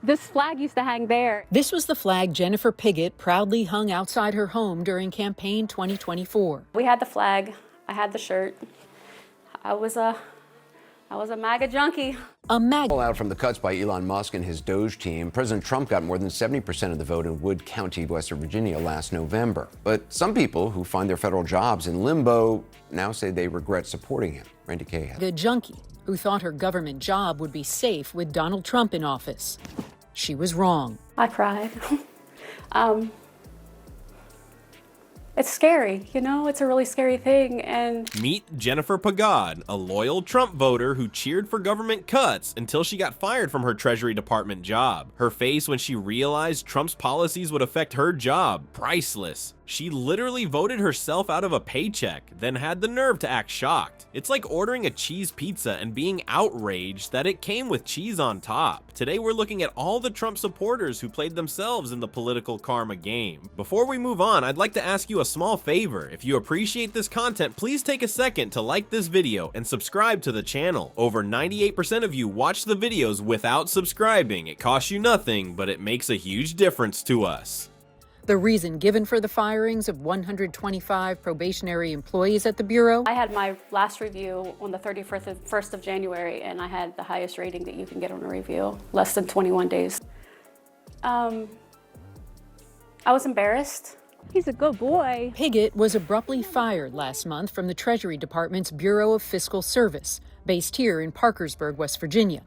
This flag used to hang there. This was the flag Jennifer Pagod proudly hung outside her home during campaign 2024. We had the flag. I had the shirt. I was a MAGA junkie. A MAGA. Out from the cuts by Elon Musk and his Doge team, President Trump got more than 70% of the vote in Wood County, West Virginia last November. But some people who find their federal jobs in limbo now say they regret supporting him. Randy Cahill. A junkie who thought her government job would be safe with Donald Trump in office. She was wrong. I cried. It's scary, you know, it's a really scary thing. And meet Jennifer Pagod, a loyal Trump voter who cheered for government cuts until she got fired from her Treasury Department job. Her face when she realized Trump's policies would affect her job, priceless. She literally voted herself out of a paycheck, then had the nerve to act shocked. It's like ordering a cheese pizza and being outraged that it came with cheese on top. Today we're looking at all the Trump supporters who played themselves in the political karma game. Before we move on, I'd like to ask you a small favor. If you appreciate this content, please take a second to like this video and subscribe to the channel. Over 98% of you watch the videos without subscribing. It costs you nothing, but it makes a huge difference to us. The reason given for the firings of 125 probationary employees at the Bureau? I had my last review on the 31st of January, and I had the highest rating that you can get on a review, less than 21 days. I was embarrassed. He's a good boy. Pagod was abruptly fired last month from the Treasury Department's Bureau of Fiscal Service, based here in Parkersburg, West Virginia.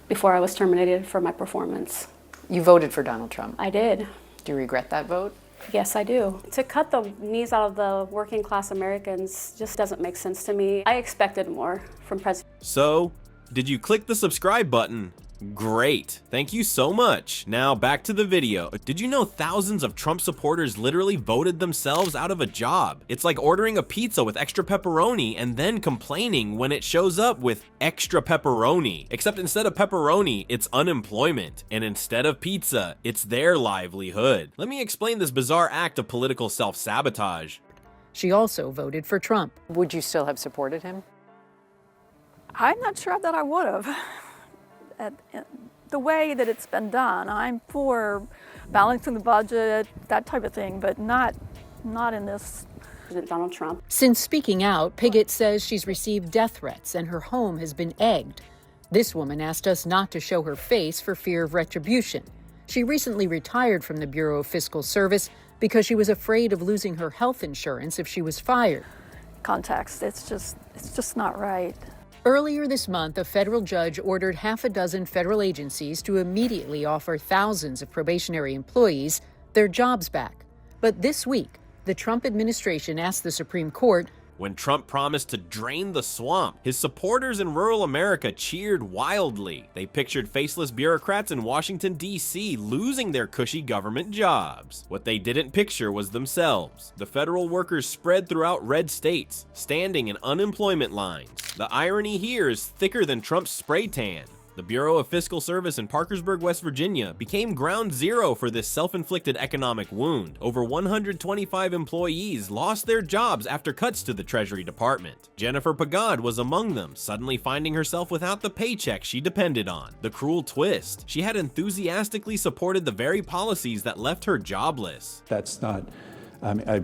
Before I was terminated for my performance. You voted for Donald Trump. I did. Do you regret that vote? Yes, I do. To cut the knees out of the working class Americans just doesn't make sense to me. I expected more from President. So, did you click the subscribe button? Great, thank you so much. Now back to the video. Did you know thousands of Trump supporters literally voted themselves out of a job? It's like ordering a pizza with extra pepperoni and then complaining when it shows up with extra pepperoni. Except instead of pepperoni, it's unemployment. And instead of pizza, it's their livelihood. Let me explain this bizarre act of political self-sabotage. She also voted for Trump. Would you still have supported him? I'm not sure that I would have. The way that it's been done, I'm for balancing the budget, that type of thing, but not in this. Donald Trump. Since speaking out, Pagod says she's received death threats and her home has been egged. This woman asked us not to show her face for fear of retribution. She recently retired from the Bureau of Fiscal Service because she was afraid of losing her health insurance if she was fired. Context, it's just not right. Earlier this month, a federal judge ordered half a dozen federal agencies to immediately offer thousands of probationary employees their jobs back. But this week, the Trump administration asked the Supreme Court, when Trump promised to drain the swamp, his supporters in rural America cheered wildly. They pictured faceless bureaucrats in Washington, D.C. losing their cushy government jobs. What they didn't picture was themselves. The federal workers spread throughout red states, standing in unemployment lines. The irony here is thicker than Trump's spray tan. The Bureau of Fiscal Service in Parkersburg, West Virginia became ground zero for this self-inflicted economic wound. Over 125 employees lost their jobs after cuts to the Treasury Department. Jennifer Pagod was among them, suddenly finding herself without the paycheck she depended on. The cruel twist: she had enthusiastically supported the very policies that left her jobless. That's not, I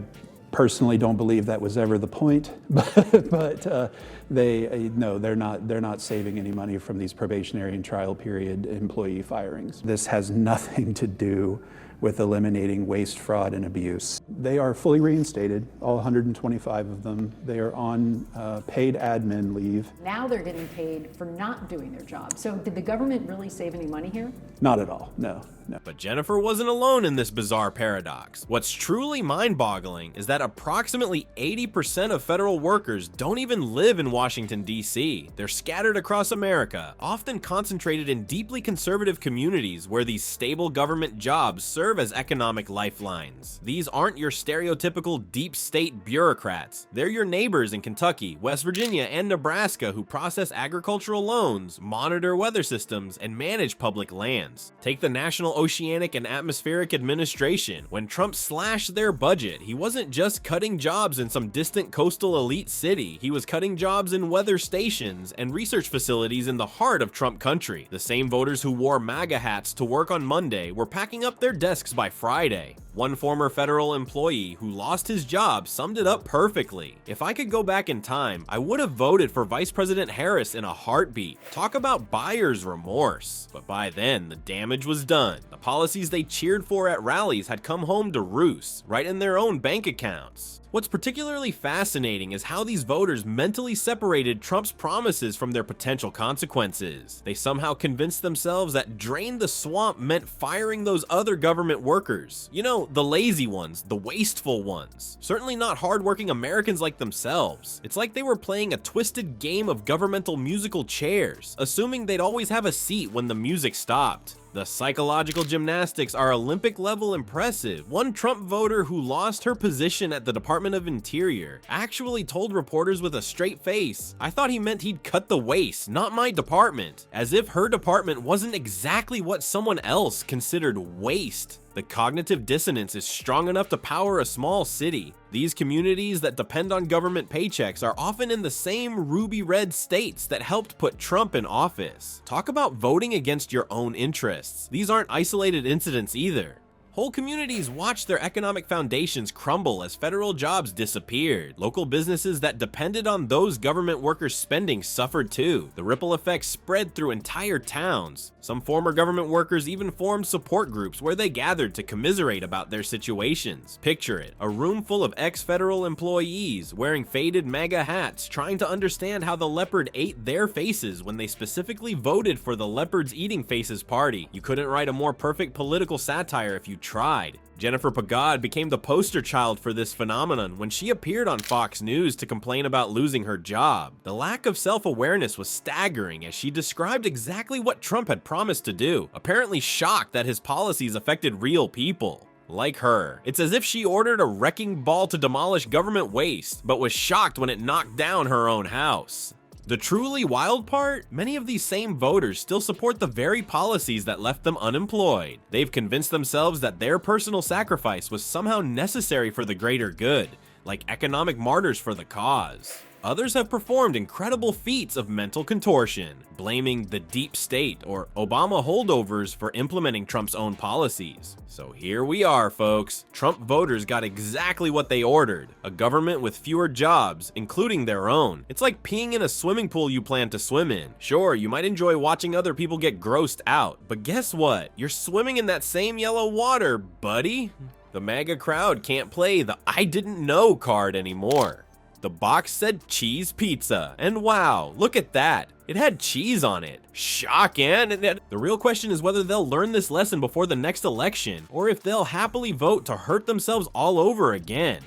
personally don't believe that was ever the point, but they're not saving any money from these probationary and trial period employee firings. This has nothing to do with eliminating waste, fraud, and abuse. They are fully reinstated, all 125 of them. They are on paid admin leave. Now they're getting paid for not doing their job. So did the government really save any money here? Not at all, no. But Jennifer wasn't alone in this bizarre paradox. What's truly mind-boggling is that approximately 80% of federal workers don't even live in Washington, D.C. They're scattered across America, often concentrated in deeply conservative communities where these stable government jobs serve serve as economic lifelines. These aren't your stereotypical deep state bureaucrats. They're your neighbors in Kentucky, West Virginia, and Nebraska who process agricultural loans, monitor weather systems, and manage public lands. Take the National Oceanic and Atmospheric Administration. When Trump slashed their budget, he wasn't just cutting jobs in some distant coastal elite city. He was cutting jobs in weather stations and research facilities in the heart of Trump country. The same voters who wore MAGA hats to work on Monday were packing up their desks by Friday. One former federal employee who lost his job summed it up perfectly. "If I could go back in time, I would have voted for Vice President Harris in a heartbeat." Talk about buyer's remorse. But by then, the damage was done. The policies they cheered for at rallies had come home to roost, right in their own bank accounts. What's particularly fascinating is how these voters mentally separated Trump's promises from their potential consequences. They somehow convinced themselves that drain the swamp meant firing those other government workers. You know, the lazy ones, the wasteful ones. Certainly not hardworking Americans like themselves. It's like they were playing a twisted game of governmental musical chairs, assuming they'd always have a seat when the music stopped. The psychological gymnastics are Olympic level impressive. One Trump voter who lost her position at the Department of Interior actually told reporters with a straight face, "I thought he meant he'd cut the waste, not my department," as if her department wasn't exactly what someone else considered waste. The cognitive dissonance is strong enough to power a small city. These communities that depend on government paychecks are often in the same ruby red states that helped put Trump in office. Talk about voting against your own interests. These aren't isolated incidents either. Whole communities watched their economic foundations crumble as federal jobs disappeared. Local businesses that depended on those government workers' spending suffered too. The ripple effects spread through entire towns. Some former government workers even formed support groups where they gathered to commiserate about their situations. Picture it, a room full of ex-federal employees wearing faded MAGA hats trying to understand how the leopard ate their faces when they specifically voted for the leopard's eating faces party. You couldn't write a more perfect political satire if you tried. Jennifer Pagod became the poster child for this phenomenon when she appeared on Fox News to complain about losing her job. The lack of self-awareness was staggering as she described exactly what Trump had promised to do, apparently shocked that his policies affected real people. Like her, it's as if she ordered a wrecking ball to demolish government waste, but was shocked when it knocked down her own house. The truly wild part? Many of these same voters still support the very policies that left them unemployed. They've convinced themselves that their personal sacrifice was somehow necessary for the greater good, like economic martyrs for the cause. Others have performed incredible feats of mental contortion, blaming the deep state or Obama holdovers for implementing Trump's own policies. So here we are, folks. Trump voters got exactly what they ordered, a government with fewer jobs, including their own. It's like peeing in a swimming pool you plan to swim in. Sure, you might enjoy watching other people get grossed out, but guess what? You're swimming in that same yellow water, buddy. The MAGA crowd can't play the "I didn't know" card anymore. The box said cheese pizza, and wow, look at that. It had cheese on it. Shocking. The real question is whether they'll learn this lesson before the next election, or if they'll happily vote to hurt themselves all over again.